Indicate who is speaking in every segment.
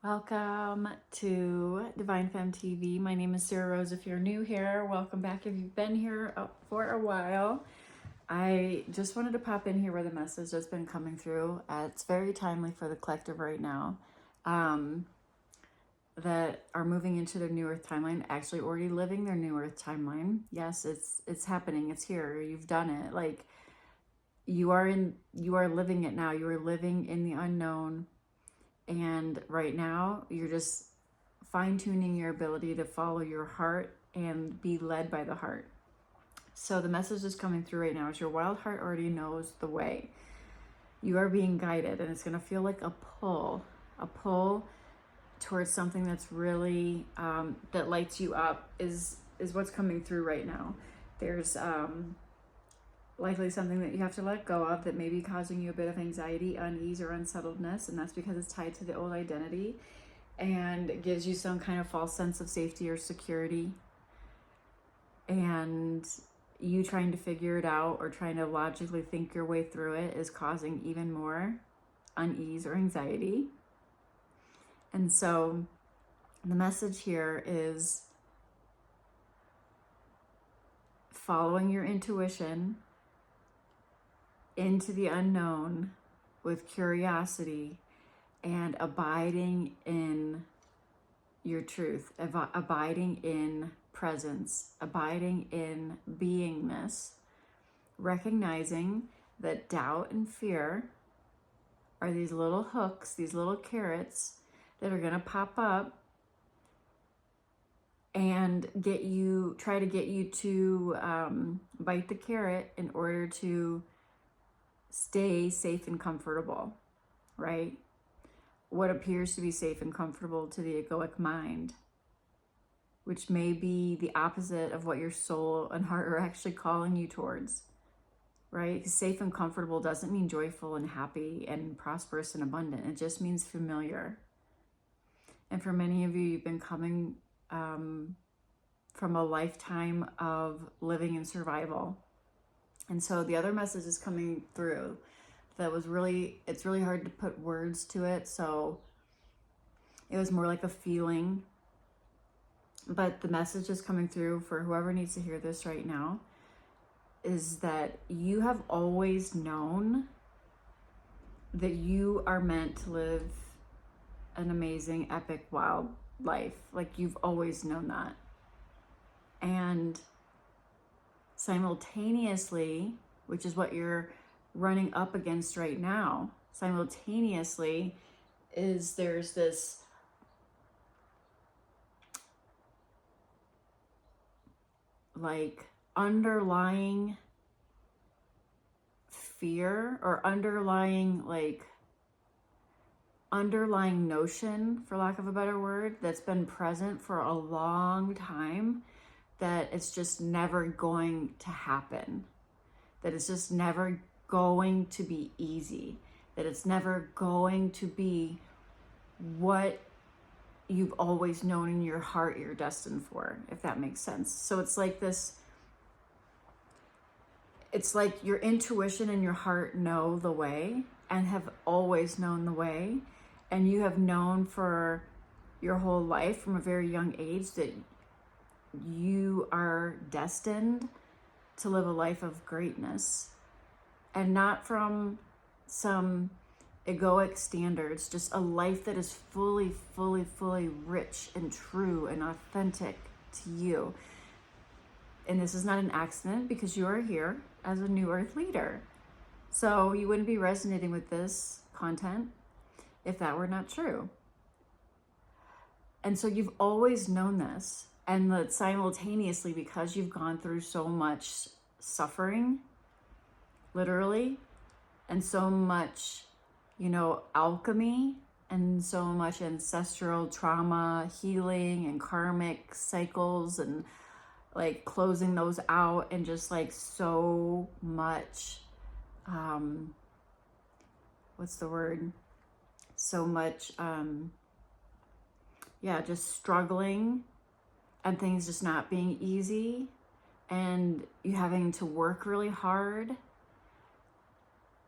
Speaker 1: Welcome to Divine Femme TV. My name is Sarah Rose. If you're new here, welcome back. If you've been here for a while, I just wanted to pop in here with a message that's been coming through. It's very timely for the collective right now that are moving into their new earth timeline, actually already living their new earth timeline. Yes, it's happening. It's here. You've done it. Like you are living it now. You are living in the unknown. And right now, you're just fine-tuning your ability to follow your heart and be led by the heart. So the message that's coming through right now is your wild heart already knows the way. You are being guided, and it's going to feel like a pull towards something that's really, that lights you up is what's coming through right now. There's likely something that you have to let go of that may be causing you a bit of anxiety, unease, or unsettledness, and that's because it's tied to the old identity and it gives you some kind of false sense of safety or security. And you trying to figure it out or trying to logically think your way through it is causing even more unease or anxiety. And so the message here is following your intuition into the unknown with curiosity and abiding in your truth, abiding in presence, abiding in beingness, recognizing that doubt and fear are these little hooks, these little carrots that are going to pop up and try to get you to bite the carrot in order to stay safe and comfortable, right? What appears to be safe and comfortable to the egoic mind, which may be the opposite of what your soul and heart are actually calling you towards, right? Because safe and comfortable doesn't mean joyful and happy and prosperous and abundant. It just means familiar. And for many of you, you've been coming from a lifetime of living in survival. And so the other message is coming through that was it's really hard to put words to it. So it was more like a feeling. But the message is coming through for whoever needs to hear this right now is that you have always known that you are meant to live an amazing, epic, wild life. Like you've always known that. And simultaneously, which is what you're running up against right now, simultaneously there's this like underlying fear or underlying notion, for lack of a better word, that's been present for a long time, that it's just never going to happen, that it's just never going to be easy, that it's never going to be what you've always known in your heart you're destined for, if that makes sense. So it's like this, it's like your intuition and your heart know the way and have always known the way, and you have known for your whole life from a very young age that you are destined to live a life of greatness, and not from some egoic standards, just a life that is fully rich and true and authentic to you. And this is not an accident, because you are here as a new earth leader. So you wouldn't be resonating with this content if that were not true. And so you've always known this. And that simultaneously, because you've gone through so much suffering, literally, and so much, alchemy, and so much ancestral trauma, healing, and karmic cycles, and like closing those out, and just like so much, what's the word? So much, just struggling, and things just not being easy, and you having to work really hard.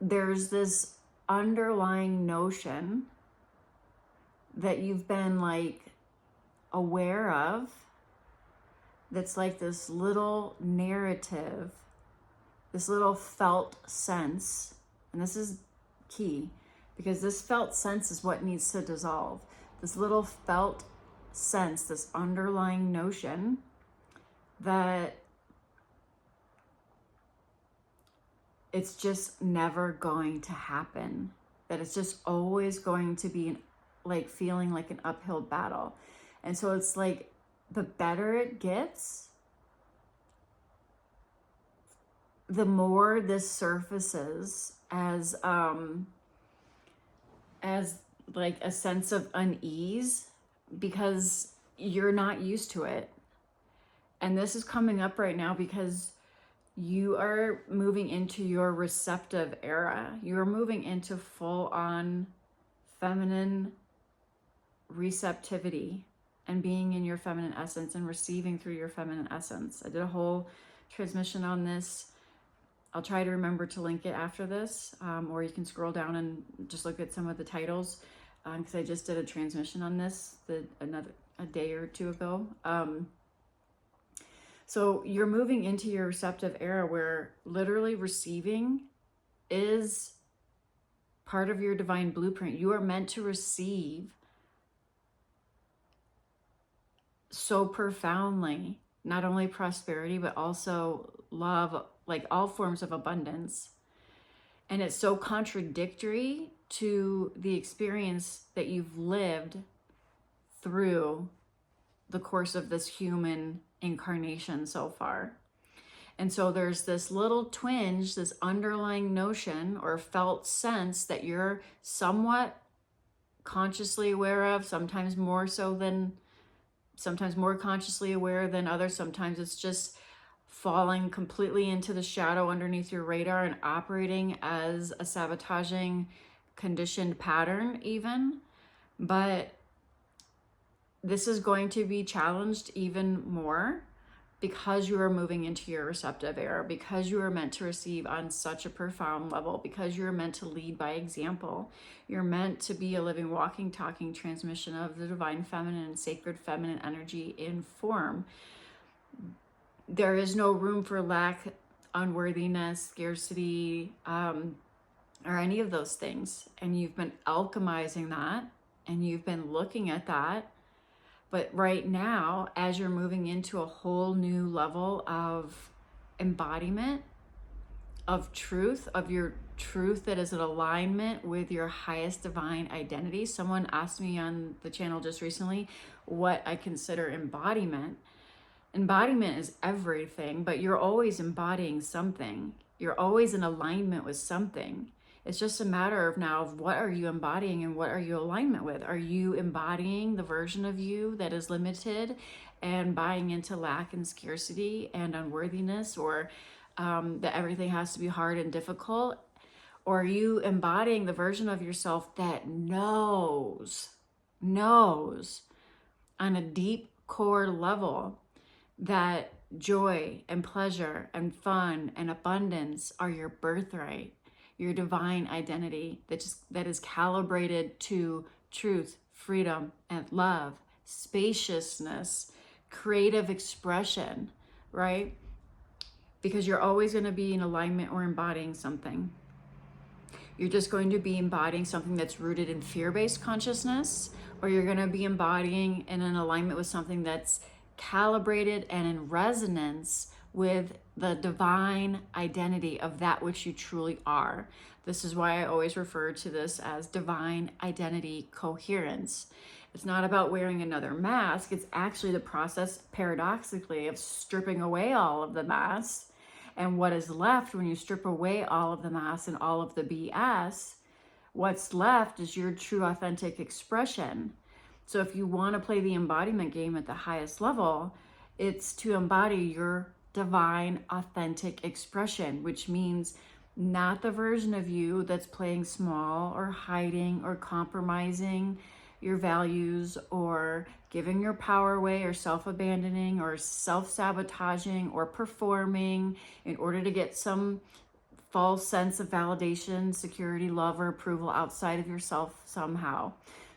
Speaker 1: There's this underlying notion that you've been like aware of, that's like this little narrative, this little felt sense. And this is key, because this felt sense is what needs to dissolve. This little felt sense, this underlying notion that it's just never going to happen, that it's just always going to be like feeling like an uphill battle. And so it's like the better it gets, the more this surfaces as like a sense of unease, because you're not used to it. And this is coming up right now because you are moving into your receptive era. You are moving into full on feminine receptivity and being in your feminine essence and receiving through your feminine essence. I did a whole transmission on this. I'll try to remember to link it after this, or you can scroll down and just look at some of the titles, because I just did a transmission on this a day or two ago. So you're moving into your receptive era where literally receiving is part of your divine blueprint. You are meant to receive so profoundly, not only prosperity, but also love, like all forms of abundance. And it's so contradictory to the experience that you've lived through the course of this human incarnation so far. And so there's this little twinge, this underlying notion or felt sense that you're somewhat consciously aware of, sometimes more consciously aware than others. Sometimes it's just falling completely into the shadow underneath your radar and operating as a sabotaging conditioned pattern even. But this is going to be challenged even more because you are moving into your receptive era, because you are meant to receive on such a profound level, because you're meant to lead by example. You're meant to be a living, walking, talking transmission of the divine feminine and sacred feminine energy in form. There is no room for lack, unworthiness, scarcity, or any of those things. And you've been alchemizing that, and you've been looking at that. But right now, as you're moving into a whole new level of embodiment, of truth, of your truth that is in alignment with your highest divine identity. Someone asked me on the channel just recently what I consider embodiment. Embodiment is everything, but you're always embodying something. You're always in alignment with something. It's just a matter of now of what are you embodying and what are you alignment with? Are you embodying the version of you that is limited and buying into lack and scarcity and unworthiness, or that everything has to be hard and difficult? Or are you embodying the version of yourself that knows on a deep core level that joy and pleasure and fun and abundance are your birthright? Your divine identity that is calibrated to truth, freedom, and love, spaciousness, creative expression, right? Because you're always going to be in alignment or embodying something. You're just going to be embodying something that's rooted in fear-based consciousness, or you're going to be embodying in an alignment with something that's calibrated and in resonance with the divine identity of that which you truly are. This is why I always refer to this as divine identity coherence. It's not about wearing another mask. It's actually the process, paradoxically, of stripping away all of the masks. And what is left when you strip away all of the masks and all of the BS, what's left is your true authentic expression. So if you want to play the embodiment game at the highest level, it's to embody your divine authentic expression, which means not the version of you that's playing small or hiding or compromising your values or giving your power away or self-abandoning or self-sabotaging or performing in order to get some false sense of validation, security, love, or approval outside of yourself somehow.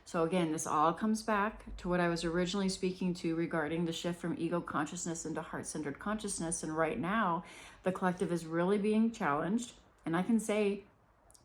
Speaker 1: So again, this all comes back to what I was originally speaking to regarding the shift from ego consciousness into heart-centered consciousness. And right now, the collective is really being challenged. And I can say,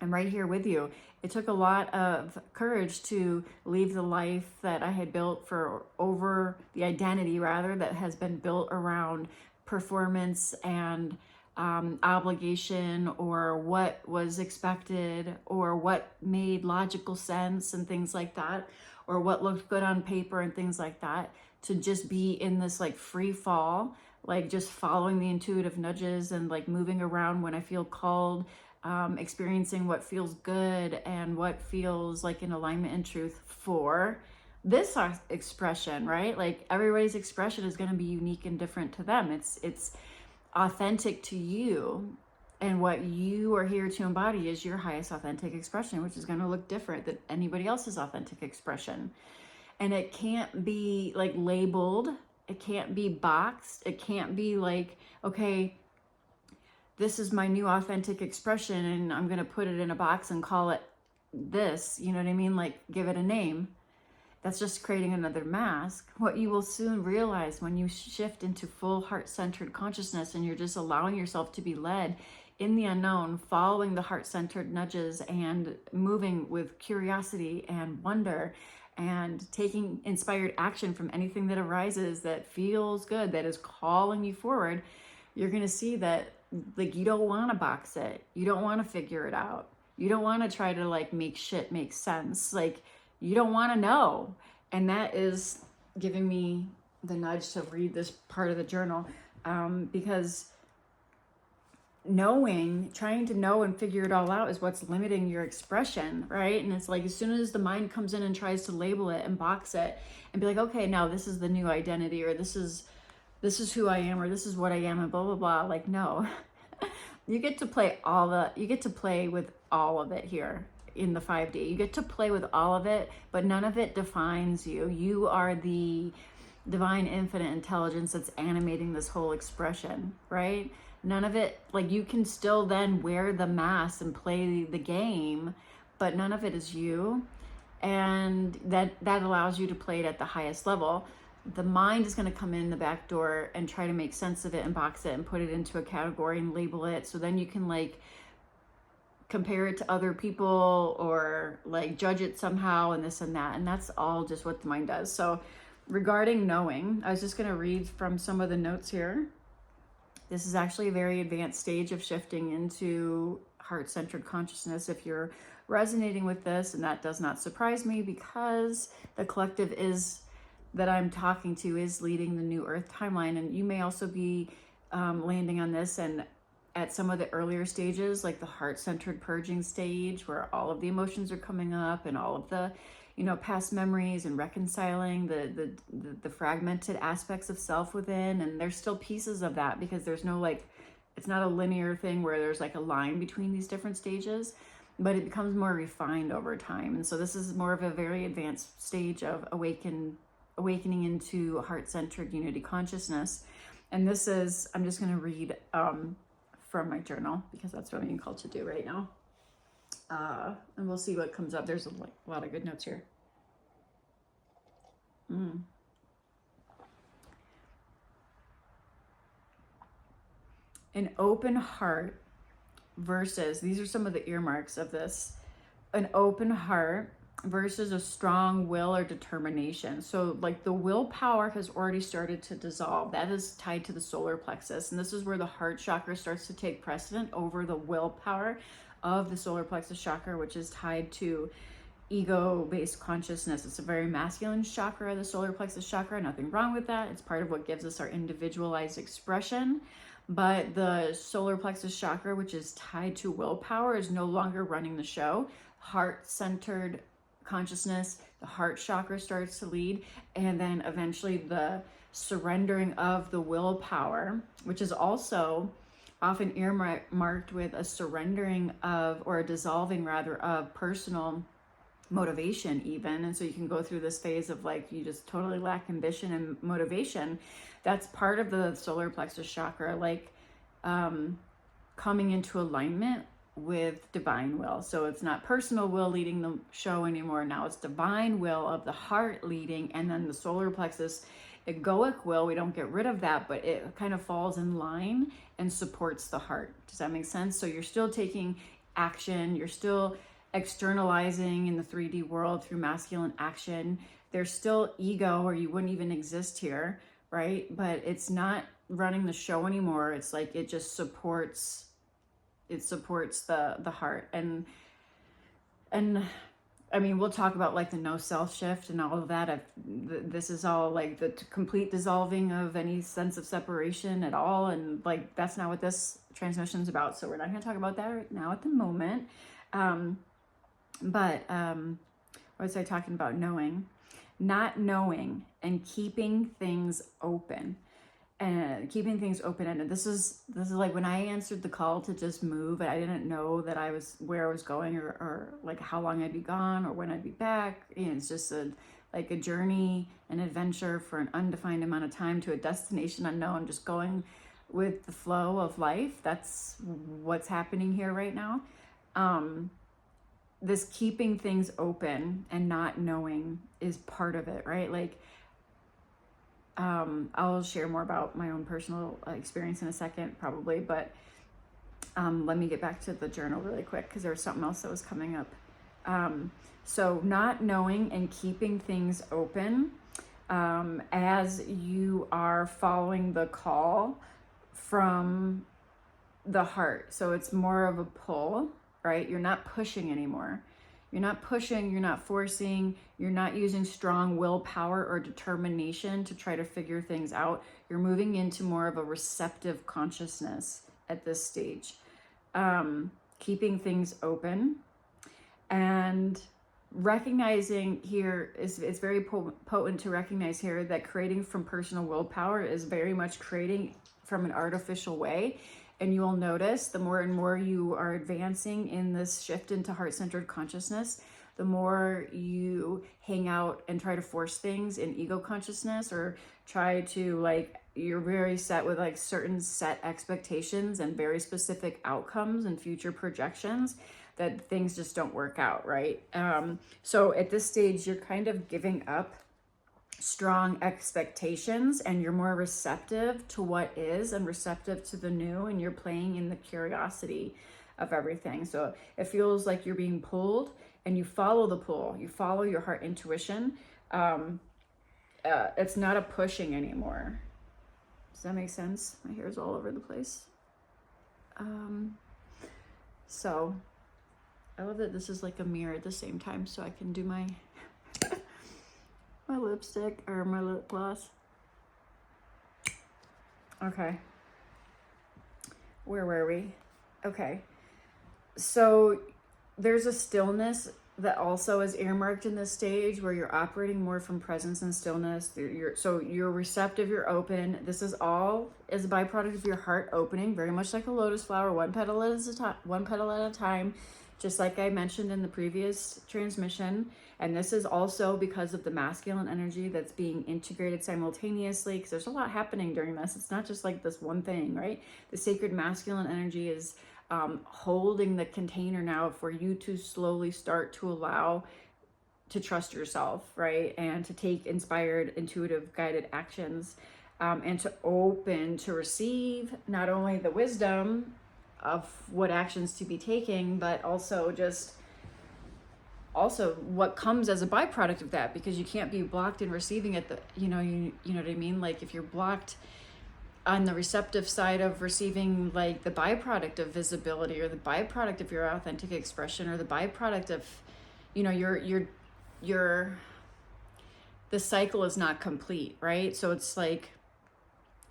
Speaker 1: I'm right here with you. It took a lot of courage to leave the life that I had built for over the identity, rather, that has been built around performance and obligation, or what was expected, or what made logical sense and things like that, or what looked good on paper and things like that, to just be in this like free fall, like just following the intuitive nudges and like moving around when I feel called, experiencing what feels good and what feels like in alignment and truth for this expression, right? Like everybody's expression is going to be unique and different to them. It's authentic to you, and what you are here to embody is your highest authentic expression, which is going to look different than anybody else's authentic expression. And it can't be like labeled, it can't be boxed, it can't be like, okay, this is my new authentic expression and I'm going to put it in a box and call it this, you know what I mean? Like give it a name. That's just creating another mask. What you will soon realize when you shift into full heart-centered consciousness and you're just allowing yourself to be led in the unknown, following the heart-centered nudges and moving with curiosity and wonder and taking inspired action from anything that arises that feels good, that is calling you forward, you're going to see that like you don't want to box it. You don't want to figure it out. You don't want to try to like make shit make sense. Like you don't want to know. And that is giving me the nudge to read this part of the journal, because trying to know and figure it all out is what's limiting your expression, right? And it's like as soon as the mind comes in and tries to label it and box it and be like, okay, now this is the new identity, or this is who I am, or this is what I am, and blah blah blah. Like no, you get to play with all of it here in the 5D. You get to play with all of it, but none of it defines you. You are the divine infinite intelligence that's animating this whole expression, right? None of it, like you can still then wear the mask and play the game, but none of it is you. And that allows you to play it at the highest level. The mind is going to come in the back door and try to make sense of it and box it and put it into a category and label it. So then you can like compare it to other people or like judge it somehow and this and that. And that's all just what the mind does. So regarding knowing, I was just going to read from some of the notes here. This is actually a very advanced stage of shifting into heart-centered consciousness. If you're resonating with this, and that does not surprise me, because the collective that I'm talking to is leading the new Earth timeline. And you may also be landing on this and at some of the earlier stages, like the heart-centered purging stage, where all of the emotions are coming up and all of the, past memories and reconciling the fragmented aspects of self within. And there's still pieces of that, because there's no it's not a linear thing where there's like a line between these different stages, but it becomes more refined over time. And so this is more of a very advanced stage of awakening into heart-centered unity consciousness. And this is, I'm just going to read from my journal, because that's what I'm being called to do right now. And we'll see what comes up. There's a lot of good notes here. An open heart versus, these are some of the earmarks of this, an open heart versus a strong will or determination. So like the willpower has already started to dissolve. That is tied to the solar plexus. And this is where the heart chakra starts to take precedent over the willpower of the solar plexus chakra, which is tied to ego-based consciousness. It's a very masculine chakra, the solar plexus chakra. Nothing wrong with that. It's part of what gives us our individualized expression. But the solar plexus chakra, which is tied to willpower, is no longer running the show. Heart-centered consciousness, the heart chakra starts to lead, and then eventually the surrendering of the willpower, which is also often earmarked with a surrendering of, or a dissolving rather, of personal motivation even. And so you can go through this phase of like you just totally lack ambition and motivation. That's part of the solar plexus chakra, like coming into alignment with divine will. So it's not personal will leading the show anymore. Now it's divine will of the heart leading, and then the solar plexus egoic will, we don't get rid of that, but it kind of falls in line and supports the heart. Does that make sense? So you're still taking action, you're still externalizing in the 3D world through masculine action. There's still ego, or you wouldn't even exist here, right? But it's not running the show anymore. It's like it just supports, it supports the heart. And I mean, we'll talk about like the no self shift and all of that. This is all like the complete dissolving of any sense of separation at all. And like, that's not what this transmission is about. So we're not going to talk about that right now at the moment. What was I talking about? Knowing, not knowing, and keeping things open. And keeping things open-ended. This is like when I answered the call to just move, and I didn't know that I was where I was going, or like how long I'd be gone or when I'd be back. You know, it's just like a journey, an adventure for an undefined amount of time to a destination unknown, just going with the flow of life. That's what's happening here right now. This keeping things open and not knowing is part of it, right? Like, I'll share more about my own personal experience in a second, probably, but let me get back to the journal really quick, because there was something else that was coming up. So not knowing and keeping things open as you are following the call from the heart. So it's more of a pull, right? You're not pushing anymore. You're not pushing, you're not forcing, you're not using strong willpower or determination to try to figure things out. You're moving into more of a receptive consciousness at this stage. Keeping things open, and recognizing here it's very potent to recognize here that creating from personal willpower is very much creating from an artificial way. And you will notice the more and more you are advancing in this shift into heart-centered consciousness, the more you hang out and try to force things in ego consciousness, or try to, like, you're very set with like certain set expectations and very specific outcomes and future projections, that things just don't work out, right? So at this stage, you're kind of giving up strong expectations, and you're more receptive to what is and receptive to the new, and you're playing in the curiosity of everything. So it feels like you're being pulled, and you follow the pull, you follow your heart intuition. It's not a pushing anymore. Does that make sense? My hair is all over the place. So I love that this is like a mirror at the same time, so I can do my my lipstick or my lip gloss. Okay. Where were we? Okay. So there's a stillness that also is earmarked in this stage, where you're operating more from presence and stillness. You're receptive, you're open. This is all as a byproduct of your heart opening, very much like a lotus flower, one petal at a time, just like I mentioned in the previous transmission. And this is also because of the masculine energy that's being integrated simultaneously, because there's a lot happening during this. It's not just like this one thing, right? The sacred masculine energy is holding the container now for you to slowly start to allow to trust yourself, right? And to take inspired, intuitive, guided actions, and to open to receive not only the wisdom of what actions to be taking, but also what comes as a byproduct of that, because you can't be blocked in receiving it. You know what I mean? Like, if you're blocked on the receptive side of receiving, like the byproduct of visibility, or the byproduct of your authentic expression, or the byproduct of, the cycle is not complete, right? So it's like,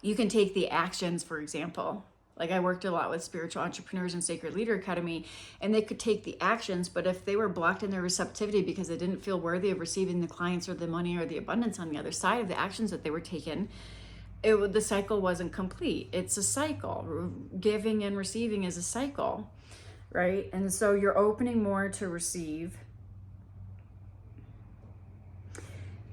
Speaker 1: you can take the actions, for example. Like, I worked a lot with spiritual entrepreneurs in Sacred Leader Academy, and they could take the actions, but if they were blocked in their receptivity because they didn't feel worthy of receiving the clients or the money or the abundance on the other side of the actions that they were taking, the cycle wasn't complete. It's a cycle. Giving and receiving is a cycle, right? And so you're opening more to receive.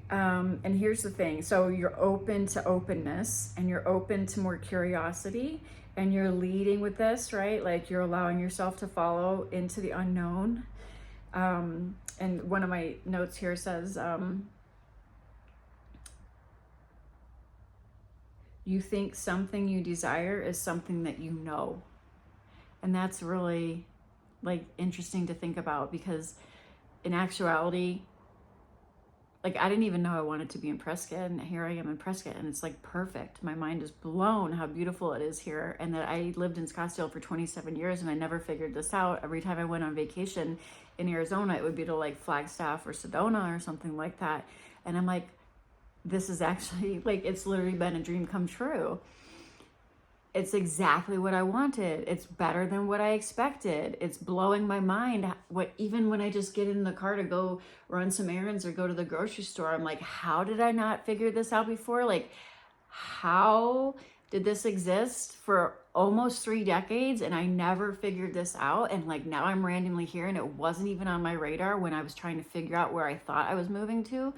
Speaker 1: And here's the thing. So you're open to openness, and you're open to more curiosity, and you're leading with this, right? Like you're allowing yourself to follow into the unknown. And one of my notes here says, you think something you desire is something that you know. And that's really like interesting to think about, because in actuality, like I didn't even know I wanted to be in Prescott, and here I am in Prescott, and it's like perfect. My mind is blown how beautiful it is here, and that I lived in Scottsdale for 27 years and I never figured this out. Every time I went on vacation in Arizona, it would be to like Flagstaff or Sedona or something like that. And I'm like, this is actually like, it's literally been a dream come true. It's exactly what I wanted. It's better than what I expected. It's blowing my mind. Even when I just get in the car to go run some errands or go to the grocery store, I'm like, how did I not figure this out before? Like, how did this exist for almost 3 decades and I never figured this out? And like now I'm randomly here, and it wasn't even on my radar when I was trying to figure out where I thought I was moving to.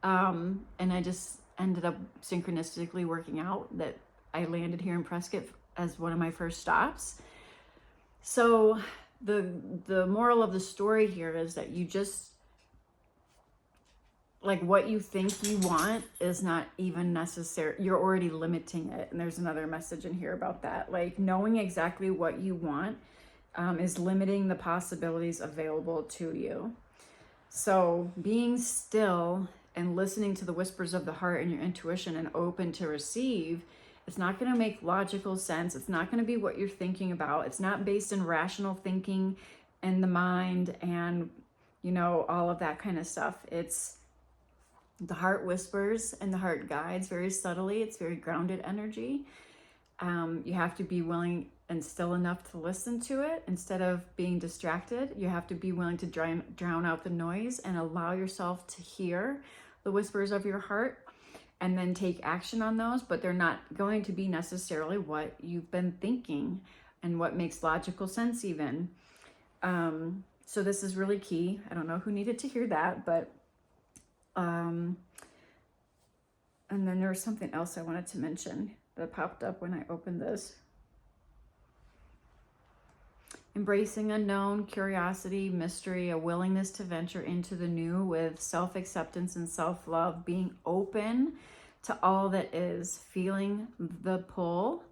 Speaker 1: And I just ended up synchronistically working out that I landed here in Prescott as one of my first stops. So the moral of the story here is that you just, like, what you think you want is not even necessary. You're already limiting it. And there's another message in here about that. Like, knowing exactly what you want is limiting the possibilities available to you. So being still and listening to the whispers of the heart and your intuition and open to receive, it's not going to make logical sense. It's not going to be what you're thinking about. It's not based in rational thinking and the mind and, you know, all of that kind of stuff. It's the heart whispers and the heart guides very subtly. It's very grounded energy. You have to be willing and still enough to listen to it instead of being distracted. You have to be willing to drown out the noise and allow yourself to hear the whispers of your heart, and then take action on those, but they're not going to be necessarily what you've been thinking and what makes logical sense even. So this is really key. I don't know who needed to hear that, but, and then there was something else I wanted to mention that popped up when I opened this. Embracing unknown, curiosity, mystery, a willingness to venture into the new with self-acceptance and self-love, being open to all that is, feeling the pull,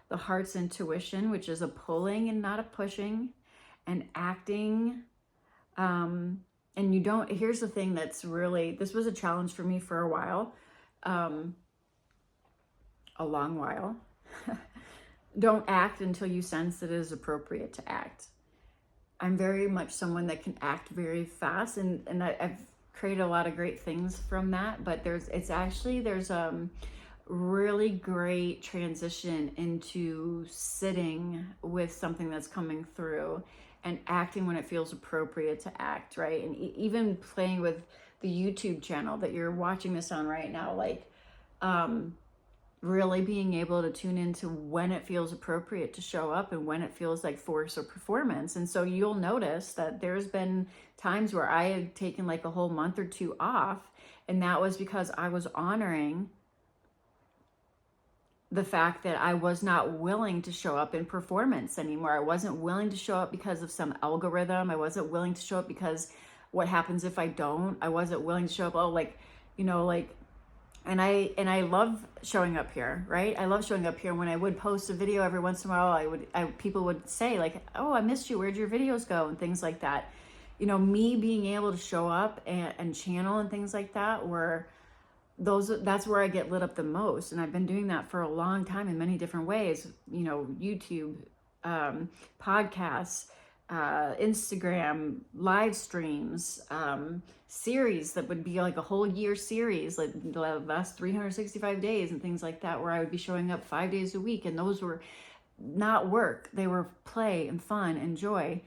Speaker 1: the heart's intuition, which is a pulling and not a pushing, and acting. And you don't, here's the thing that's really, this was a challenge for me for a while, a long while. Don't act until you sense that it is appropriate to act. I'm very much someone that can act very fast, and I've created a lot of great things from that, but there's really great transition into sitting with something that's coming through and acting when it feels appropriate to act, right? And even playing with the YouTube channel that you're watching this on right now, like, really being able to tune into when it feels appropriate to show up and when it feels like force or performance. And so you'll notice that there's been times where I had taken like a whole month or 2 off, and that was because I was honoring the fact that I was not willing to show up in performance anymore. I wasn't willing to show up because of some algorithm. I wasn't willing to show up because what happens if I don't. I wasn't willing to show up, and I love showing up here, right? I love showing up here. When I would post a video every once in a while, people would say like, "Oh, I missed you. Where'd your videos go?" and things like that. You know, me being able to show up and channel and things like that, that's where I get lit up the most. And I've been doing that for a long time in many different ways. You know, YouTube, podcasts, Instagram, live streams, series that would be like a whole year series, like the last 365 days and things like that, where I would be showing up 5 days a week. And those were not work. They were play and fun and joy.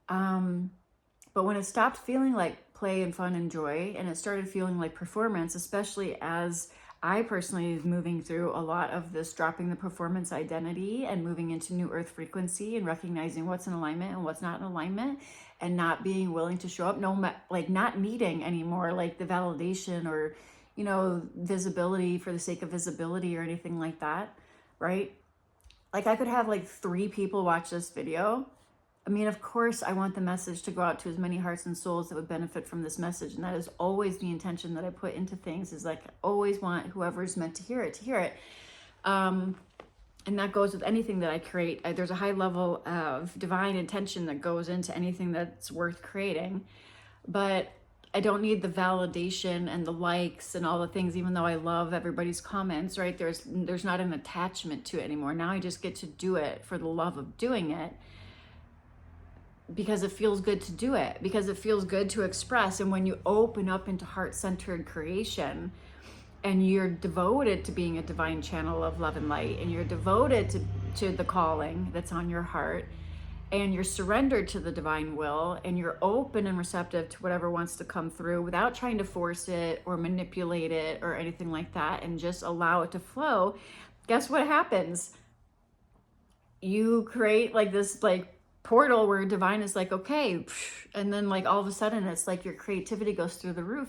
Speaker 1: But when it stopped feeling like play and fun and joy, and it started feeling like performance, especially as I personally is moving through a lot of this, dropping the performance identity and moving into new earth frequency and recognizing what's in alignment and what's not in alignment, and not being willing to show up, not needing anymore like the validation or, you know, visibility for the sake of visibility or anything like that, right? Like I could have like 3 people watch this video. I mean, of course, I want the message to go out to as many hearts and souls that would benefit from this message. And that is always the intention that I put into things, is like, I always want whoever's meant to hear it to hear it. And that goes with anything that I create. There's a high level of divine intention that goes into anything that's worth creating. But I don't need the validation and the likes and all the things, even though I love everybody's comments, right? There's not an attachment to it anymore. Now I just get to do it for the love of doing it, because it feels good to do it, because it feels good to express. And when you open up into heart-centered creation, and you're devoted to being a divine channel of love and light, and you're devoted to the calling that's on your heart, and you're surrendered to the divine will, and you're open and receptive to whatever wants to come through without trying to force it or manipulate it or anything like that, and just allow it to flow, guess what happens? You create like this like portal where divine is like, okay, and then like all of a sudden it's like your creativity goes through the roof.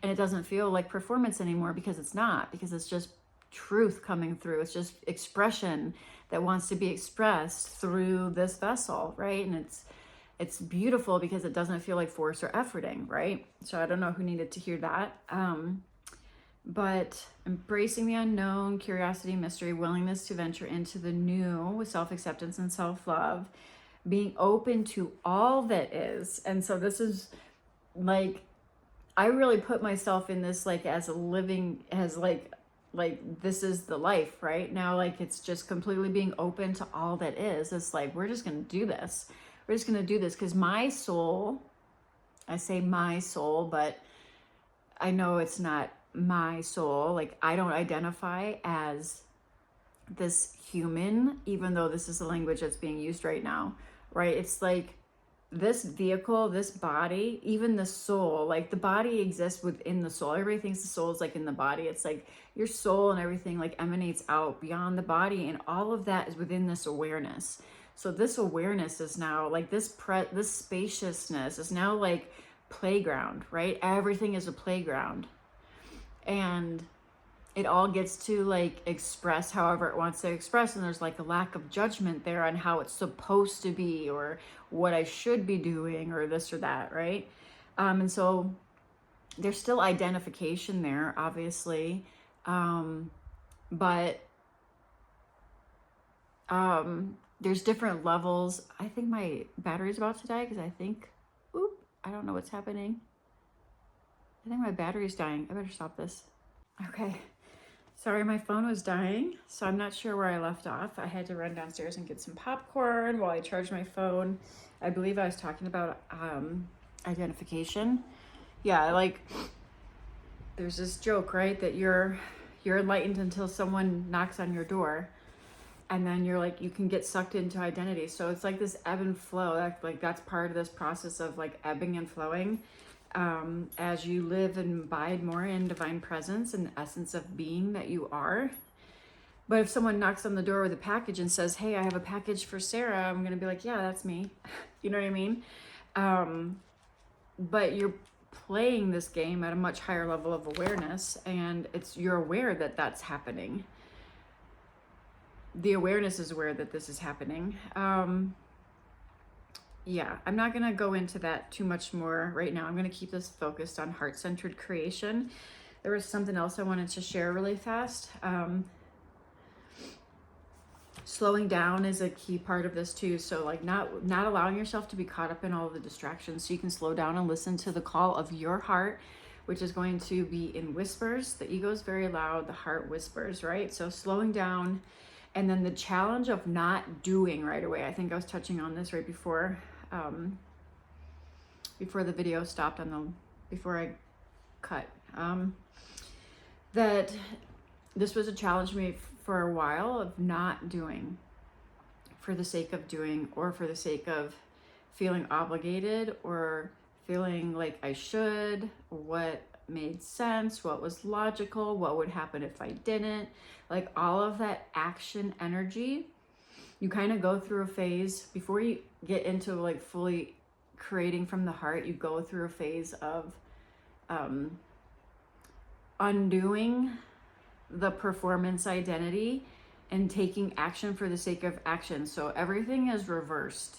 Speaker 1: And it doesn't feel like performance anymore, because it's not, because it's just truth coming through. It's just expression that wants to be expressed through this vessel, right? And it's beautiful because it doesn't feel like force or efforting, right? So I don't know who needed to hear that. But embracing the unknown, curiosity, mystery, willingness to venture into the new with self-acceptance and self-love, being open to all that is. And so this is like, I really put myself in this like as a living, as like this is the life right now. Like it's just completely being open to all that is. It's like, we're just going to do this. We're just going to do this, because my soul, I say my soul, but I know it's not my soul. Like I don't identify as this human, even though this is the language that's being used right now, right? It's like, this vehicle, this body, even the soul, like the body exists within the soul. Everybody thinks the soul is like in the body. It's like your soul and everything like emanates out beyond the body, and all of that is within this awareness. So this awareness is now like this spaciousness is now like playground, right? Everything is a playground, and it all gets to like express however it wants to express. And there's like a lack of judgment there on how it's supposed to be, or what I should be doing, or this or that, right? And so there's still identification there, obviously. But there's different levels. I think my battery's about to die, because I don't know what's happening. I think my battery's dying. I better stop this. Okay. Sorry, my phone was dying, so I'm not sure where I left off. I had to run downstairs and get some popcorn while I charged my phone. I believe I was talking about identification. Yeah, like there's this joke, right? That you're enlightened until someone knocks on your door, and then you're like, you can get sucked into identity. So it's like this ebb and flow. That's part of this process of like ebbing and flowing. As you live and abide more in divine presence and the essence of being that you are. But if someone knocks on the door with a package and says, hey, I have a package for Sarah, I'm going to be like, yeah, that's me. You know what I mean? But you're playing this game at a much higher level of awareness, and you're aware that that's happening. The awareness is aware that this is happening. Yeah, I'm not going to go into that too much more right now. I'm going to keep this focused on heart-centered creation. There was something else I wanted to share really fast. Slowing down is a key part of this too. So like not allowing yourself to be caught up in all of the distractions, so you can slow down and listen to the call of your heart, which is going to be in whispers. The ego is very loud, the heart whispers, right? So slowing down, and then the challenge of not doing right away. I think I was touching on this right before the video stopped before I cut. That this was a challenge for me for a while, of not doing for the sake of doing, or for the sake of feeling obligated, or feeling like I should, what made sense, what was logical, what would happen if I didn't. Like all of that action energy, you kind of go through a phase before you get into like fully creating from the heart. You go through a phase of undoing the performance identity and taking action for the sake of action. So everything is reversed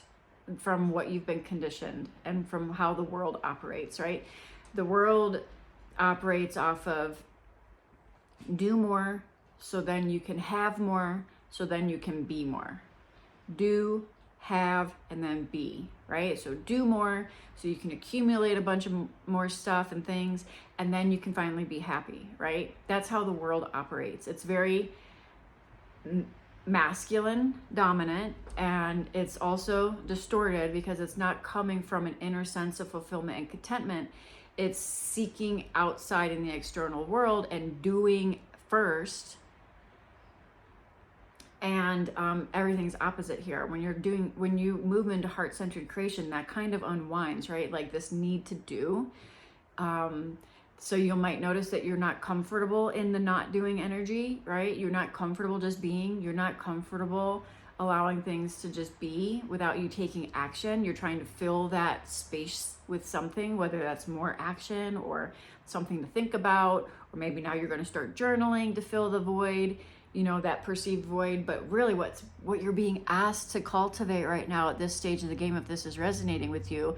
Speaker 1: from what you've been conditioned and from how the world operates, right? The world operates off of do more, so then you can have more, so then you can be more. Do, have, and then be, right? So do more, so you can accumulate a bunch of more stuff and things, and then you can finally be happy, right? That's how the world operates. It's very masculine dominant, and it's also distorted because it's not coming from an inner sense of fulfillment and contentment. It's seeking outside in the external world and doing first, and everything's opposite here. When you move into heart-centered creation, that kind of unwinds, right? Like this need to do. So you might notice that you're not comfortable in the not doing energy, right? You're not comfortable just being. You're not comfortable allowing things to just be without you taking action. You're trying to fill that space with something, whether that's more action or something to think about, or maybe now you're going to start journaling to fill the void, that perceived void. But really what you're being asked to cultivate right now at this stage of the game, if this is resonating with you,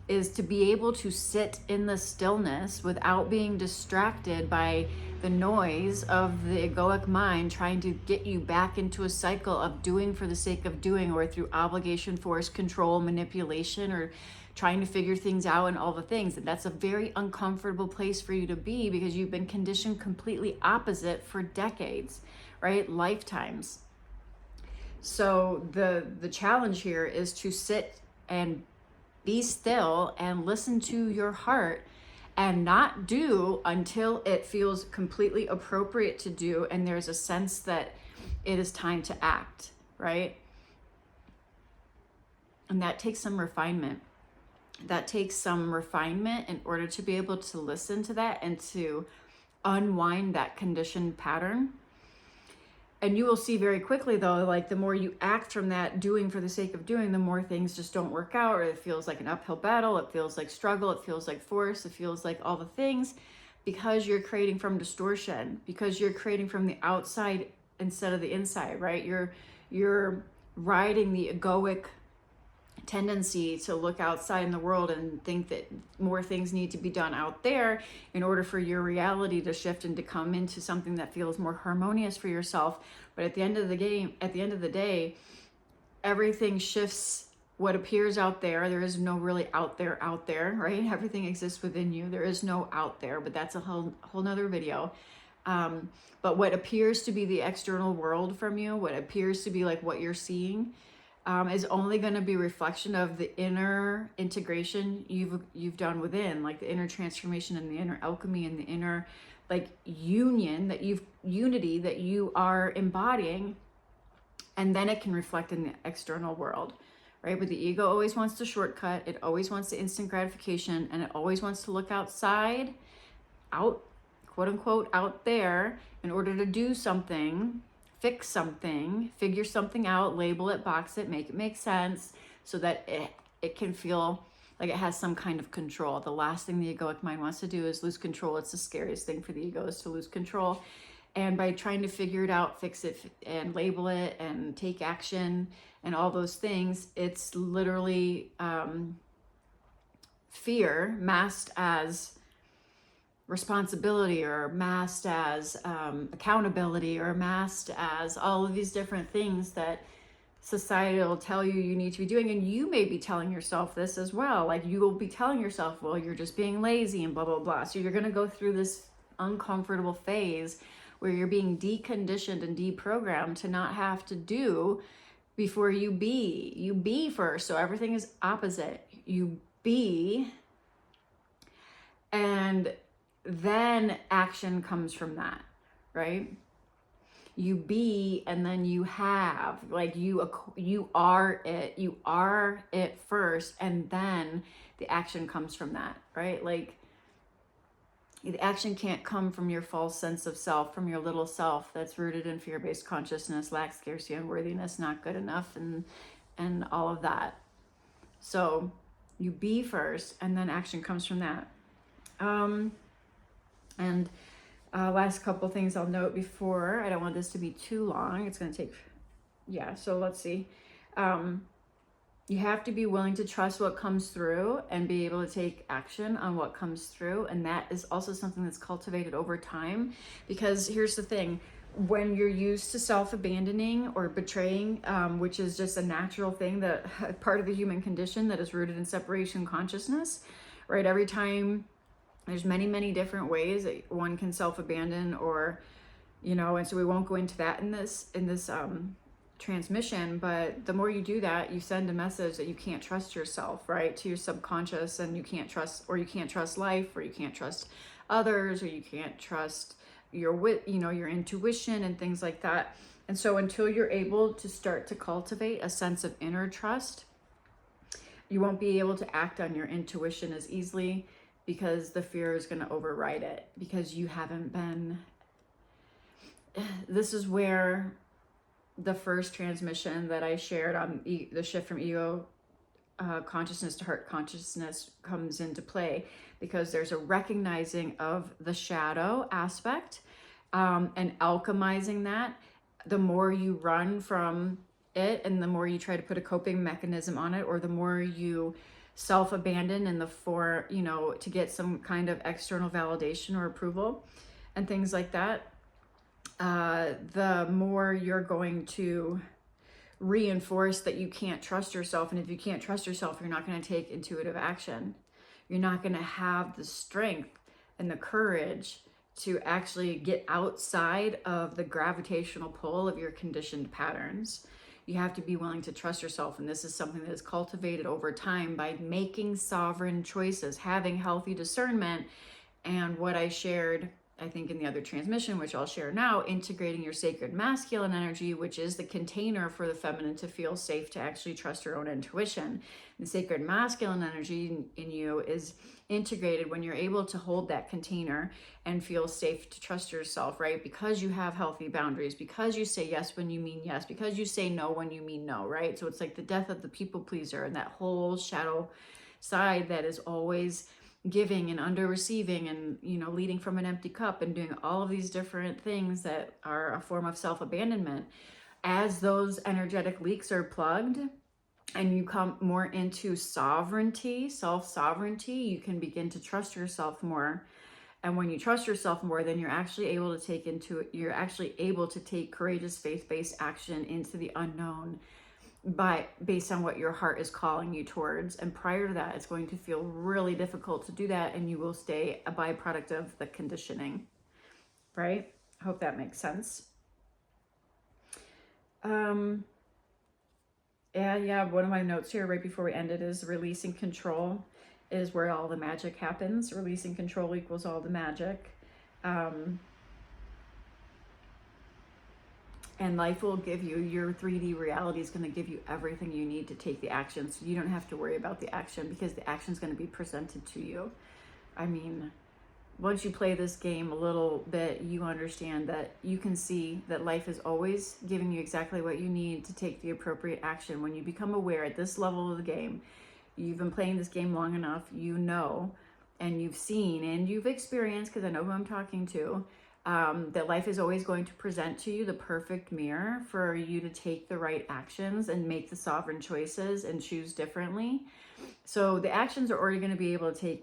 Speaker 1: is to be able to sit in the stillness without being distracted by the noise of the egoic mind trying to get you back into a cycle of doing for the sake of doing, or through obligation, force, control, manipulation, or trying to figure things out and all the things. And that's a very uncomfortable place for you to be because you've been conditioned completely opposite for decades, right? Lifetimes. So the challenge here is to sit and be still and listen to your heart and not do until it feels completely appropriate to do and there's a sense that it is time to act, right? And that takes some refinement. That takes some refinement in order to be able to listen to that and to unwind that conditioned pattern. And you will see very quickly, though, like the more you act from that doing for the sake of doing, the more things just don't work out, or it feels like an uphill battle. It feels like struggle. It feels like force. It feels like all the things, because you're creating from distortion, because you're creating from the outside instead of the inside, right? You're riding the egoic tendency to look outside in the world and think that more things need to be done out there in order for your reality to shift and to come into something that feels more harmonious for yourself. But at the end of the day, everything shifts. What appears out there is no really out there, right? Everything exists within you. There is no out there, but that's a whole nother video. But what appears to be the external world from you, what appears to be like what you're seeing, is only going to be a reflection of the inner integration you've done within, like the inner transformation and the inner alchemy and the inner like unity that you are embodying, and then it can reflect in the external world, right? But the ego always wants to shortcut. It always wants the instant gratification, and it always wants to look outside, out, quote unquote, out there, in order to do something, fix something, figure something out, label it, box it, make it make sense, so that it can feel like it has some kind of control. The last thing the egoic mind wants to do is lose control. It's the scariest thing for the ego, is to lose control. And by trying to figure it out, fix it, and label it, and take action, and all those things, it's literally fear masked as responsibility, or masked as accountability, or masked as all of these different things that society will tell you need to be doing. And you may be telling yourself this as well. Like, you will be telling yourself, well, you're just being lazy and blah, blah, blah. So you're going to go through this uncomfortable phase where you're being deconditioned and deprogrammed to not have to do before you be. You be first. So everything is opposite. You be, and then action comes from that, right? You be, and then you have, like you are it first, and then the action comes from that, right? Like, the action can't come from your false sense of self, from your little self that's rooted in fear-based consciousness, lack, scarcity, unworthiness, not good enough, and all of that. So you be first, and then action comes from that. And Last couple things I'll note before, I don't want this to be too long. It's going to take, yeah, so let's see. You have to be willing to trust what comes through and be able to take action on what comes through. And that is also something that's cultivated over time, because here's the thing. When you're used to self-abandoning or betraying, which is just a natural thing, that part of the human condition that is rooted in separation consciousness, right? Every time, there's many different ways that one can self-abandon, or, you know, and so we won't go into that in this transmission, but the more you do that, you send a message that you can't trust yourself, right, to your subconscious, and you can't trust life, or you can't trust others, or you can't trust your your intuition and things like that. And so until you're able to start to cultivate a sense of inner trust, you won't be able to act on your intuition as easily, because the fear is going to override it, because you haven't been. This is where the first transmission that I shared on the shift from ego consciousness to heart consciousness comes into play, because there's a recognizing of the shadow aspect, and alchemizing that. The more you run from it, and the more you try to put a coping mechanism on it, or the more you self-abandon in the to get some kind of external validation or approval and things like that, the more you're going to reinforce that you can't trust yourself. And if you can't trust yourself, you're not going to take intuitive action. You're not going to have the strength and the courage to actually get outside of the gravitational pull of your conditioned patterns. You have to be willing to trust yourself. And this is something that is cultivated over time by making sovereign choices, having healthy discernment. And what I shared, I think, in the other transmission, which I'll share now, integrating your sacred masculine energy, which is the container for the feminine to feel safe to actually trust her own intuition. The sacred masculine energy in you is integrated when you're able to hold that container and feel safe to trust yourself, right? Because you have healthy boundaries, because you say yes when you mean yes, because you say no when you mean no, right? So it's like the death of the people pleaser, and that whole shadow side that is always giving and under receiving, and leading from an empty cup, and doing all of these different things that are a form of self-abandonment. As those energetic leaks are plugged and you come more into sovereignty, self-sovereignty, you can begin to trust yourself more. And when you trust yourself more, then you're actually able to take courageous faith-based action into the unknown, based on what your heart is calling you towards. And prior to that, it's going to feel really difficult to do that, and you will stay a byproduct of the conditioning, right? I hope that makes sense. Yeah, one of my notes here right before we end it is releasing control is where all the magic happens. Releasing control equals all the magic. And life will give you, your 3D reality is going to give you everything you need to take the action. So you don't have to worry about the action, because the action is going to be presented to you. I mean, once you play this game a little bit, you understand that you can see that life is always giving you exactly what you need to take the appropriate action. When you become aware at this level of the game, you've been playing this game long enough, and you've seen and you've experienced, because I know who I'm talking to, that life is always going to present to you the perfect mirror for you to take the right actions and make the sovereign choices and choose differently. So the actions are already going to be able to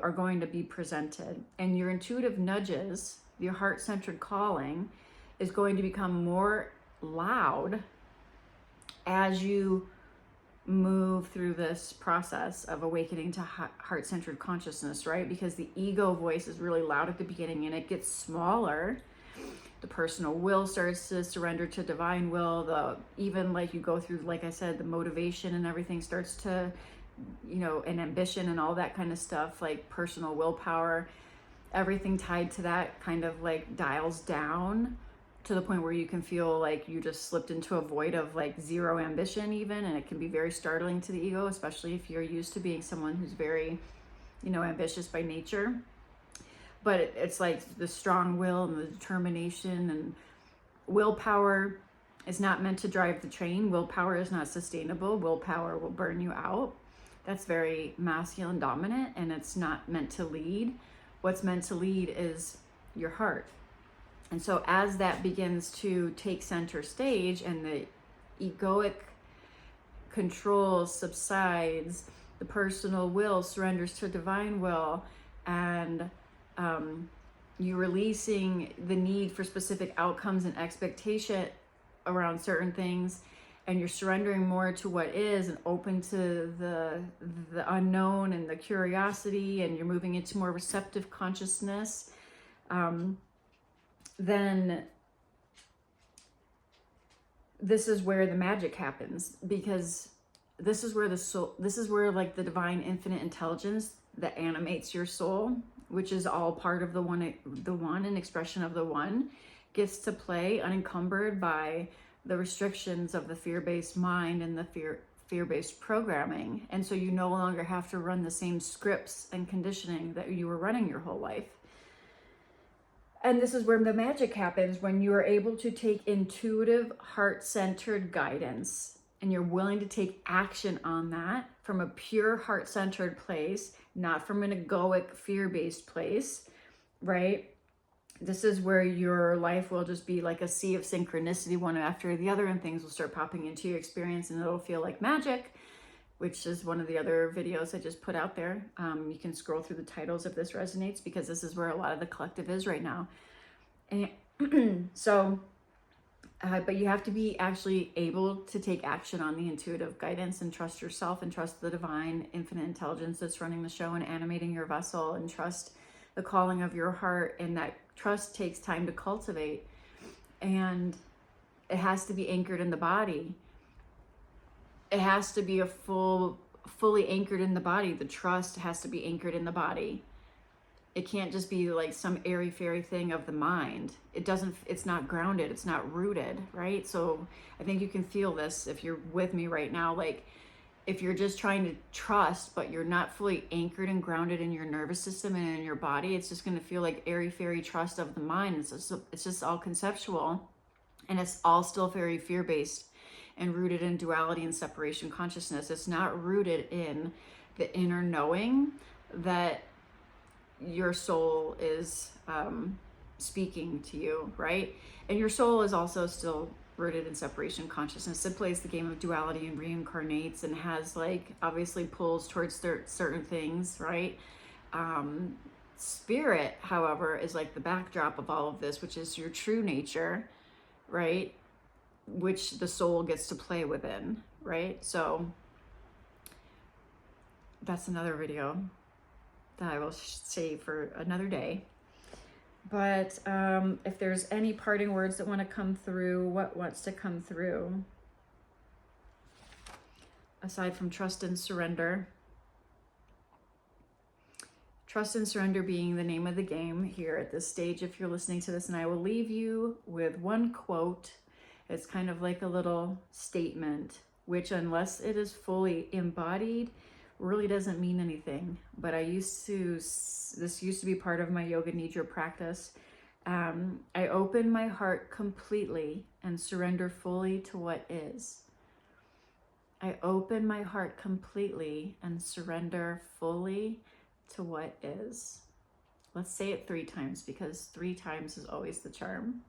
Speaker 1: are going to be presented, and your intuitive nudges, your heart-centered calling, is going to become more loud as you move through this process of awakening to heart-centered consciousness, right? Because the ego voice is really loud at the beginning, and it gets smaller. The personal will starts to surrender to divine will. Even like you go through, like I said, the motivation and everything starts to, and ambition and all that kind of stuff, like personal willpower, everything tied to that kind of like dials down to the point where you can feel like you just slipped into a void of like zero ambition even. And it can be very startling to the ego, especially if you're used to being someone who's very, ambitious by nature. But it's like the strong will and the determination, and willpower is not meant to drive the train. Willpower is not sustainable. Willpower will burn you out. That's very masculine dominant, and it's not meant to lead. What's meant to lead is your heart. And so as that begins to take center stage and the egoic control subsides, the personal will surrenders to divine will, and you're releasing the need for specific outcomes and expectation around certain things, and you're surrendering more to what is and open to the unknown and the curiosity, and you're moving into more receptive consciousness, then this is where the magic happens, because this is where the soul, this is where like the divine infinite intelligence that animates your soul, which is all part of the one and expression of the one, gets to play unencumbered by the restrictions of the fear-based mind and the fear-based programming. And so you no longer have to run the same scripts and conditioning that you were running your whole life. And this is where the magic happens, when you are able to take intuitive, heart-centered guidance, and you're willing to take action on that from a pure heart-centered place, not from an egoic, fear-based place, right? This is where your life will just be like a sea of synchronicity, one after the other, and things will start popping into your experience, and it'll feel like magic, which is one of the other videos I just put out there. You can scroll through the titles if this resonates, because this is where a lot of the collective is right now. And so, but you have to be actually able to take action on the intuitive guidance and trust yourself and trust the divine infinite intelligence that's running the show and animating your vessel, and trust the calling of your heart. And that trust takes time to cultivate, and it has to be anchored in the body. It has to be fully anchored in the body. The trust has to be anchored in the body. It can't just be like some airy-fairy thing of the mind. It's not grounded, it's not rooted, right? So I think you can feel this if you're with me right now. Like, if you're just trying to trust, but you're not fully anchored and grounded in your nervous system and in your body, it's just gonna feel like airy-fairy trust of the mind. It's just all conceptual, and it's all still very fear-based and rooted in duality and separation consciousness. It's not rooted in the inner knowing that your soul is speaking to you, right? And your soul is also still rooted in separation consciousness. It plays the game of duality and reincarnates, and has like obviously pulls towards certain things, right? Spirit, however, is like the backdrop of all of this, which is your true nature, right? Which the soul gets to play within, right? So that's another video that I will save for another day. But if there's any parting words that want to come through, what wants to come through? Aside from trust and surrender. Trust and surrender being the name of the game here at this stage, if you're listening to this. And I will leave you with one quote. It's kind of like a little statement, which unless it is fully embodied, really doesn't mean anything. But this used to be part of my yoga nidra practice. I open my heart completely and surrender fully to what is. I open my heart completely and surrender fully to what is. Let's say it 3 times, because 3 times is always the charm.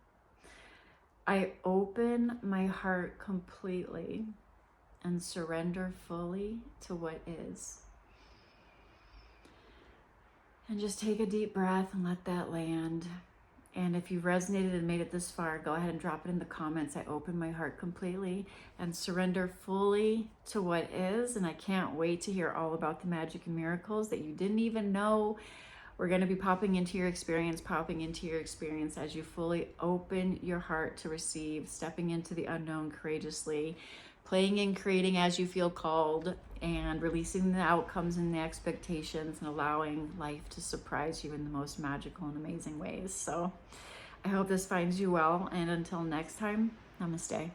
Speaker 1: I open my heart completely and surrender fully to what is. And just take a deep breath and let that land. And if you've resonated and made it this far, go ahead and drop it in the comments. I open my heart completely and surrender fully to what is. And I can't wait to hear all about the magic and miracles that you didn't even know were going to be popping into your experience as you fully open your heart to receive, stepping into the unknown courageously, playing and creating as you feel called, and releasing the outcomes and the expectations, and allowing life to surprise you in the most magical and amazing ways. So I hope this finds you well, and until next time, namaste.